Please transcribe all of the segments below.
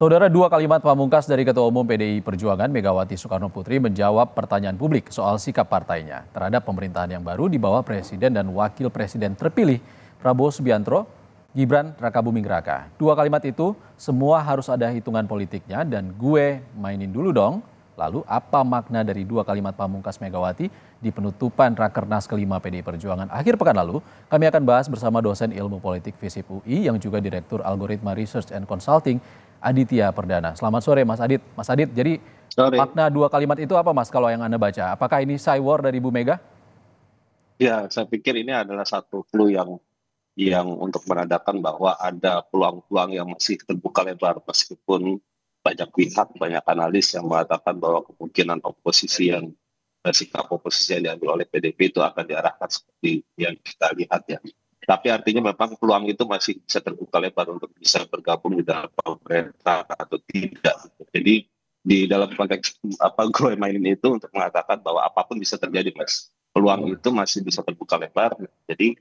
Saudara, dua kalimat pamungkas dari Ketua Umum PDI Perjuangan Megawati Soekarno Putri menjawab pertanyaan publik soal sikap partainya terhadap pemerintahan yang baru di bawah Presiden dan Wakil Presiden terpilih Prabowo Subianto, Gibran Rakabuming Raka. Dua kalimat itu semua harus ada hitungan politiknya dan gue mainin dulu dong. Lalu apa makna dari dua kalimat pamungkas Megawati di penutupan Rakernas kelima PDI Perjuangan akhir pekan lalu? Kami akan bahas bersama dosen ilmu politik FISIP UI yang juga Direktur Algoritma Research and Consulting Aditya Perdana. Selamat sore Mas Adit. Mas Adit, jadi Sorry. makna dua kalimat itu apa Mas kalau yang Anda baca? Apakah ini cywar dari Bu Mega? Ya, saya pikir ini adalah satu clue yang untuk menandakan bahwa ada peluang-peluang yang masih terbuka lebar meskipun banyak pihak, banyak analis yang mengatakan bahwa kemungkinan sikap oposisi yang diambil oleh PDIP itu akan diarahkan seperti yang kita lihat ya. Tapi artinya memang peluang itu masih bisa terbuka lebar untuk bisa bergabung di dalam pemerintah atau tidak. Jadi di dalam konteks apa gue mainin itu untuk mengatakan bahwa apapun bisa terjadi, Mas. Peluang itu masih bisa terbuka lebar. Jadi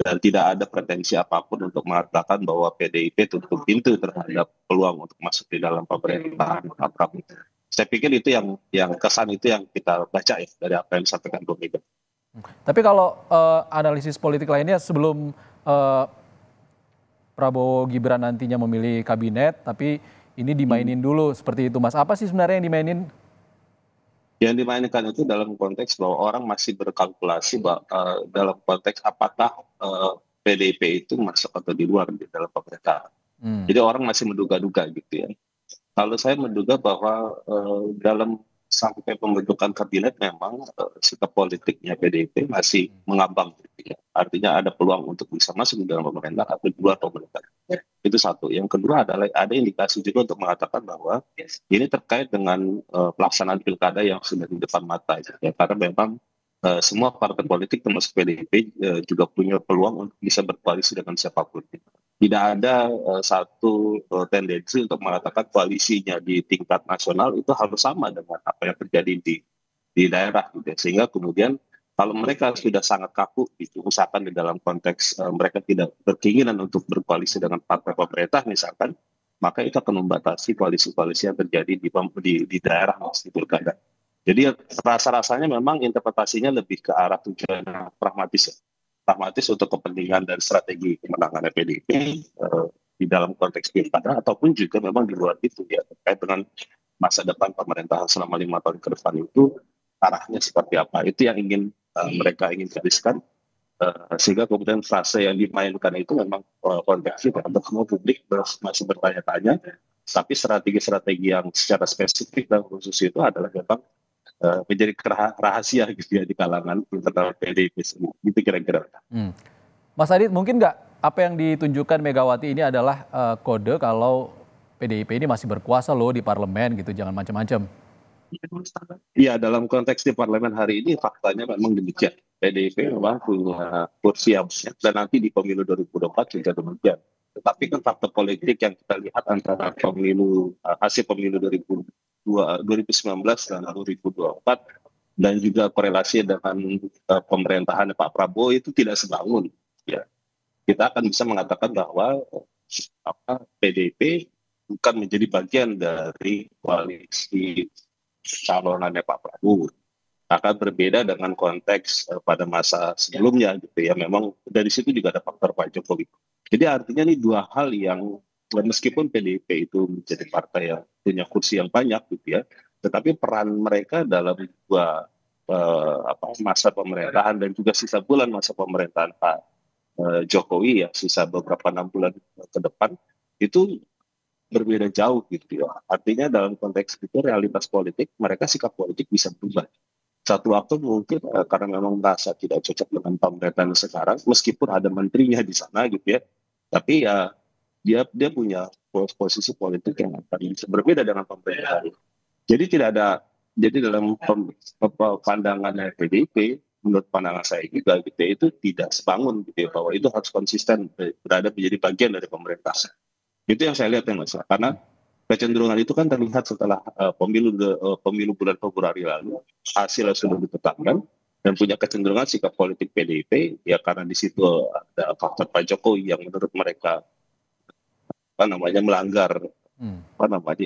dan tidak ada pretensi apapun untuk mengatakan bahwa PDIP tutup pintu terhadap peluang untuk masuk di dalam pemerintahan Pak Prabowo. Saya pikir itu yang kesan itu yang kita baca ya dari apa yang disampaikan Bu Mega. Tapi kalau analisis politik lainnya sebelum eh, Prabowo Gibran nantinya memilih kabinet, tapi ini dimainin dulu seperti itu Mas. Apa sih sebenarnya yang dimainin? Yang dimainkan itu dalam konteks bahwa orang masih berkalkulasi dalam konteks apakah PDIP itu masuk atau di luar di dalam pemerintahan. Hmm. Jadi orang masih menduga-duga gitu ya. Kalau saya menduga bahwa dalam sampai pembentukan kabinet memang sikap politiknya PDIP masih mengambang, gitu ya. Artinya ada peluang untuk bisa masuk di dalam pemerintah atau di luar pemerintah. Itu satu. Yang kedua adalah ada indikasi juga untuk mengatakan bahwa ini terkait dengan pelaksanaan pilkada yang sudah di depan mata, ya. Karena memang semua partai politik termasuk PDIP juga punya peluang untuk bisa berkoalisi dengan siapapun. Tidak ada satu tendensi untuk mengatakan koalisinya di tingkat nasional itu harus sama dengan apa yang terjadi di daerah gitu ya. Sehingga kemudian kalau mereka sudah sangat kaku itu misalkan di dalam konteks mereka tidak berkeinginan untuk berkoalisi dengan partai pemerintah misalkan, maka itu akan membatasi koalisi-koalisi yang terjadi di daerah di pilkada. Jadi rasa-rasanya memang interpretasinya lebih ke arah tujuan yang pragmatis ya. Pragmatis untuk kepentingan dan strategi kemenangan PDIP di dalam konteks pilkada ataupun juga memang di luar itu ya terkait dengan masa depan pemerintahan selama 5 tahun ke depan itu arahnya seperti apa. Itu yang mereka ingin gariskan sehingga kemudian frase yang dimainkan itu memang konteksnya untuk semua publik masih bertanya-tanya, tapi strategi-strategi yang secara spesifik dan khusus itu adalah memang menjadi rahasia gitu ya di kalangan internal PDIP sendiri. Gitu kira-kira. Hmm. Mas Adit, mungkin nggak apa yang ditunjukkan Megawati ini adalah kode kalau PDIP ini masih berkuasa loh di parlemen gitu, jangan macam-macam. Iya, dalam konteks di parlemen hari ini faktanya memang demikian. PDIP memang punya kursi yang banyak dan nanti di pemilu 2024 juga demikian. Tetapi kan faktor politik yang kita lihat antara hasil pemilu 2019 dan 2024 dan juga korelasi dengan pemerintahan Pak Prabowo itu tidak sebangun. Ya, kita akan bisa mengatakan bahwa PDIP bukan menjadi bagian dari koalisi calonannya Pak Prabowo. Akan berbeda dengan konteks pada masa sebelumnya gitu ya. Memang dari situ juga ada faktor Pak Jokowi. Jadi artinya ini dua hal yang meskipun PDIP itu menjadi partai yang punya kursi yang banyak gitu ya, tetapi peran mereka dalam dua masa pemerintahan dan juga sisa bulan masa pemerintahan Pak Jokowi ya, sisa beberapa 6 bulan ke depan itu berbeda jauh gitu ya. Artinya dalam konteks itu realitas politik, mereka sikap politik bisa berubah. Satu waktu mungkin karena memang merasa tidak cocok dengan pemerintahan sekarang, meskipun ada menterinya di sana gitu ya, tapi ya dia punya posisi politik yang akan bisa berbeda dengan pemerintahan. Jadi tidak ada, jadi dalam pandangan PDIP, menurut pandangan saya juga gitu ya, itu tidak sebangun gitu ya, bahwa itu harus konsisten berada menjadi bagian dari pemerintah. Itu yang saya lihat ya Mas, karena kecenderungan itu kan terlihat setelah pemilu bulan Februari lalu, hasilnya sudah ditetapkan dan punya kecenderungan sikap politik PDIP ya karena di situ ada faktor Pak Jokowi yang menurut mereka melanggar Hmm.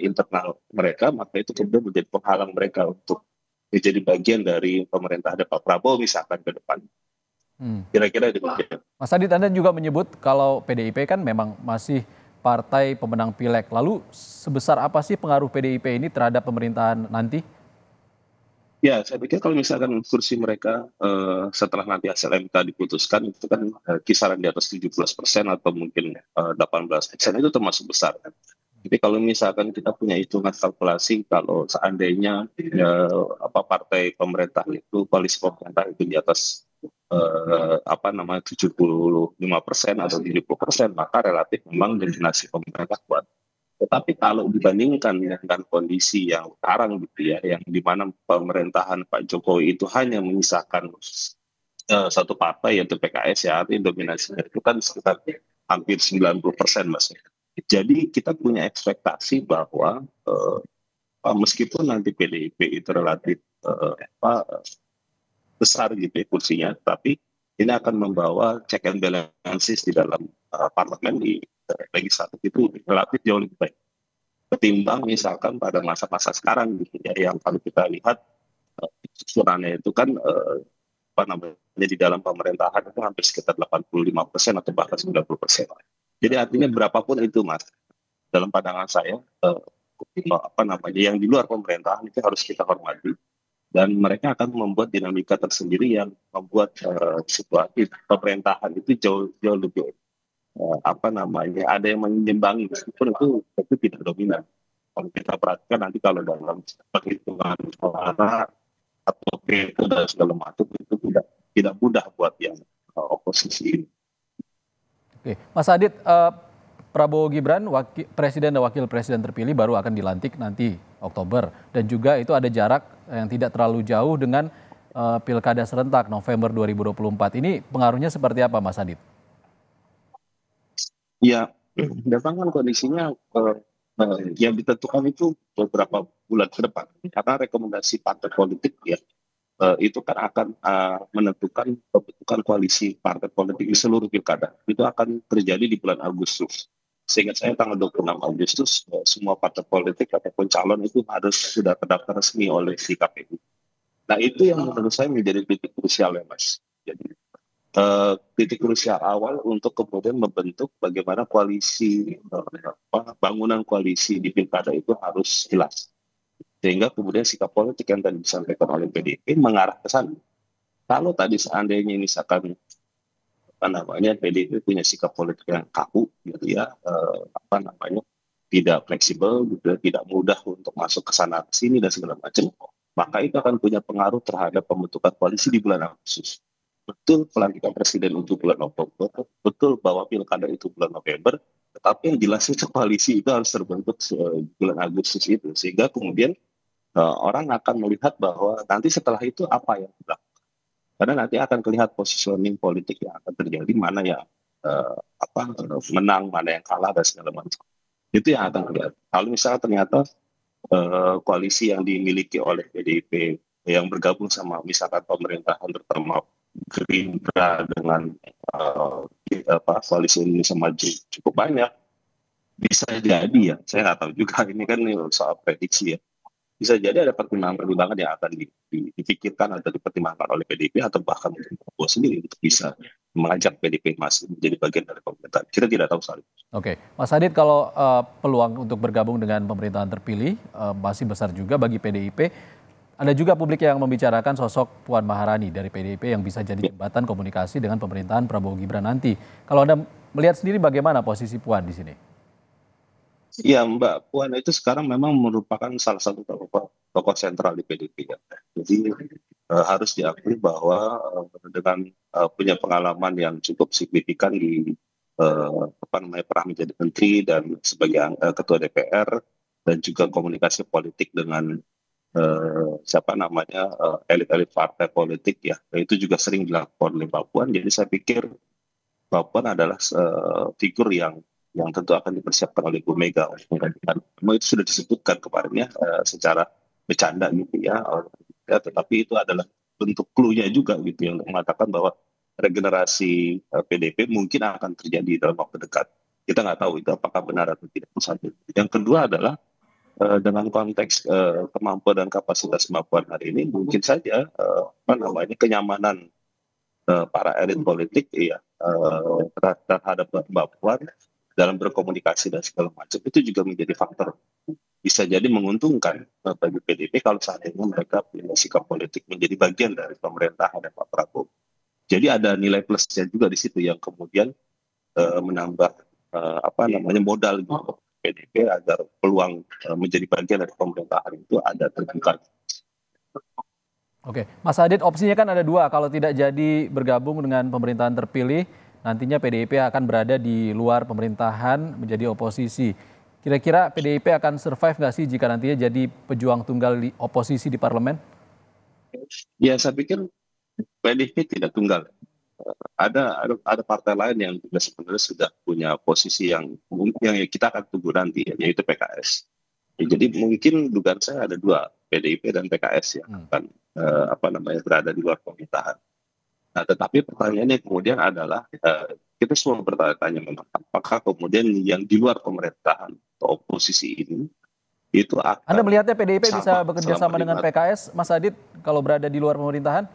internal mereka, maka itu kemudian menjadi penghalang mereka untuk menjadi bagian dari pemerintahan Pak Prabowo misalkan ke depan. Hmm. Kira-kira demikian. Mas Adit, Anda juga menyebut kalau PDIP kan memang masih partai pemenang pileg. Lalu sebesar apa sih pengaruh PDIP ini terhadap pemerintahan nanti? Ya, saya pikir kalau misalkan kursi mereka setelah nanti hasil MK diputuskan itu kan kisaran di atas 17% atau mungkin 18% itu termasuk besar kan. Jadi kalau misalkan kita punya hitungan kalkulasi kalau seandainya partai pemerintah itu koalisi pemerintah itu di atas 75% atau 70%, maka relatif memang dominasi pemerintah kuat. Tetapi kalau dibandingkan dengan kondisi yang sekarang gitu ya, yang di mana pemerintahan Pak Jokowi itu hanya menyisakan satu partai yaitu PKS, ya artinya dominasinya itu kan sekitar hampir 90%, Mas. Jadi kita punya ekspektasi bahwa meskipun nanti PDIP itu relatif besar gitu ya kursinya, tapi ini akan membawa check and balances di dalam parlemen di legislatif itu relatif jauh lebih baik ketimbang misalkan pada masa-masa sekarang gitu ya, yang kalau kita lihat susulannya itu kan di dalam pemerintahan itu hampir sekitar 85% atau bahkan 90%. Jadi artinya berapapun itu, Mas, dalam pandangan saya yang di luar pemerintahan itu harus kita hormati dan mereka akan membuat dinamika tersendiri yang membuat situasi pemerintahan itu jauh jauh lebih ada yang menyimbangi meskipun itu tidak dominan. Kalau kita perhatikan nanti kalau dalam perhitungan suara atau veto dan segala macam itu tidak mudah buat yang oposisi ini. Oke, Mas Adit, Prabowo Gibran, presiden dan wakil presiden terpilih baru akan dilantik nanti Oktober. Dan juga itu ada jarak yang tidak terlalu jauh dengan pilkada serentak November 2024. Ini pengaruhnya seperti apa, Mas Adit? Ya, memang kan kondisinya yang ditentukan itu beberapa bulan ke depan. Karena rekomendasi partai politik ya itu kan akan menentukan pembentukan koalisi partai politik di seluruh pilkada. Itu akan terjadi di bulan Agustus. Sehingga saya tanggal 26 Agustus semua partai politik ataupun calon itu harus sudah terdaftar resmi oleh si KPU. Nah itu yang menurut saya menjadi titik krusial ya Mas. Jadi titik krusial awal untuk kemudian membentuk bagaimana koalisi bangunan koalisi di pilkada itu harus jelas sehingga kemudian sikap politik yang tadi disampaikan oleh PDIP mengarah ke sana. Kalau tadi seandainya misalkan PDIP punya sikap politik yang kaku gitu ya, tidak fleksibel gitu, tidak mudah untuk masuk ke sana ke sini dan segala macam, maka itu akan punya pengaruh terhadap pembentukan koalisi di bulan Agustus. Betul pelantikan presiden untuk bulan Oktober, betul bahwa pilkada itu bulan November, tetapi yang jelas itu koalisi itu harus terbentuk bulan Agustus itu, sehingga kemudian orang akan melihat bahwa nanti setelah itu apa yang dilakukan. Karena nanti akan terlihat positioning politik yang akan terjadi, mana yang menang, mana yang kalah dan segala macam. Itu yang akan terlihat. Kalau misalnya ternyata koalisi yang dimiliki oleh PDIP yang bergabung sama misalkan pemerintahan terutama Gerindra dengan koalisi Indonesia Maju cukup banyak, bisa jadi ya, saya nggak tahu juga ini kan soal prediksi ya, bisa jadi ada pertimbangan-pertimbangan yang akan dipikirkan atau dipertimbangkan oleh PDIP atau bahkan Prabowo sendiri untuk bisa mengajak PDIP masih menjadi bagian dari pemerintahan. Kita tidak tahu soal itu. Oke, Mas Adit, kalau peluang untuk bergabung dengan pemerintahan terpilih masih besar juga bagi PDIP. Ada juga publik yang membicarakan sosok Puan Maharani dari PDIP yang bisa jadi jembatan komunikasi dengan pemerintahan Prabowo Gibran nanti. Kalau Anda melihat sendiri bagaimana posisi Puan di sini? Ya, Mbak Puan itu sekarang memang merupakan salah satu tokoh sentral di PDIP ya. Jadi harus diakui bahwa dengan punya pengalaman yang cukup signifikan di pernah menjadi menteri dan sebagai ketua DPR dan juga komunikasi politik dengan elit-elit partai politik ya. Dan itu juga sering dilakukan oleh Mbak Puan. Jadi saya pikir Mbak Puan adalah figur yang tentu akan dipersiapkan oleh Bu Mega untuk menggantikan. Memang itu sudah disebutkan kemarin ya secara bercanda gitu ya, tetapi itu adalah bentuk clue-nya juga gitu ya untuk mengatakan bahwa regenerasi PDIP mungkin akan terjadi dalam waktu dekat. Kita nggak tahu itu apakah benar atau tidak. Satu. Yang kedua adalah dengan konteks kemampuan dan kapasitas kemampuan hari ini, mungkin saja kenyamanan para elit politik ya terhadap Mbak Puan dalam berkomunikasi dan segala macam itu juga menjadi faktor bisa jadi menguntungkan bagi PDIP kalau seandainya mereka punya sikap politik menjadi bagian dari pemerintahan Pak Prabowo. Jadi ada nilai plusnya juga di situ yang kemudian menambah modal gitu PDIP agar peluang menjadi bagian dari pemerintahan itu ada terbuka. Oke, Mas Adit, opsinya kan ada dua. Kalau tidak jadi bergabung dengan pemerintahan terpilih, nantinya PDIP akan berada di luar pemerintahan menjadi oposisi. Kira-kira PDIP akan survive nggak sih jika nantinya jadi pejuang tunggal di oposisi di parlemen? Ya, saya pikir PDIP tidak tunggal. Ada partai lain yang juga sebenarnya sudah punya posisi yang kita akan tunggu nanti, yaitu PKS. Ya, jadi mungkin dugaan saya ada dua, PDIP dan PKS yang akan berada di luar pemerintahan. Nah, tetapi pertanyaannya kemudian adalah kita semua bertanya-tanya memang apakah kemudian yang di luar pemerintahan atau oposisi ini itu akan Anda melihatnya PDIP bisa sama bekerja selama sama dengan 5 PKS, Mas Adit, kalau berada di luar pemerintahan?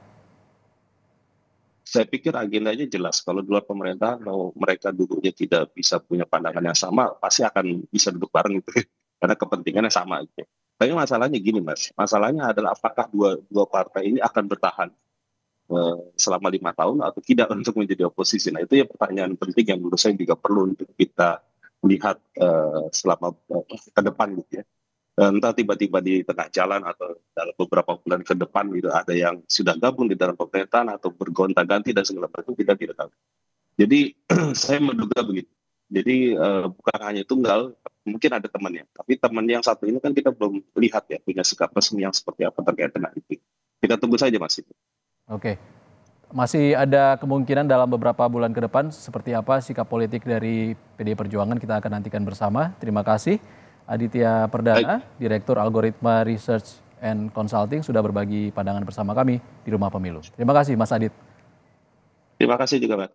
Saya pikir agendanya jelas. Kalau di luar pemerintahan, kalau mereka duduknya tidak bisa punya pandangan yang sama, pasti akan bisa duduk bareng gitu. Karena kepentingannya sama gitu. Tapi masalahnya gini, Mas. Masalahnya adalah apakah dua partai ini akan bertahan selama 5 tahun atau tidak untuk menjadi oposisi. Nah, itu ya pertanyaan penting yang menurut saya juga perlu untuk kita lihat selama ke depan gitu ya. Entah tiba-tiba di tengah jalan atau dalam beberapa bulan ke depan gitu ada yang sudah gabung di dalam pemerintahan atau bergonta-ganti dan segala macam kita tidak tahu. Jadi saya menduga begitu. Jadi bukan hanya tunggal, mungkin ada temannya. Tapi teman yang satu ini kan kita belum lihat ya punya sikap resmi yang seperti apa terkait dengan itu. Kita tunggu saja Mas. Oke. Masih ada kemungkinan dalam beberapa bulan ke depan seperti apa sikap politik dari PDI Perjuangan kita akan nantikan bersama. Terima kasih Aditya Perdana, Direktur Algoritma Research and Consulting sudah berbagi pandangan bersama kami di Rumah Pemilu. Terima kasih Mas Adit. Terima kasih juga Mas.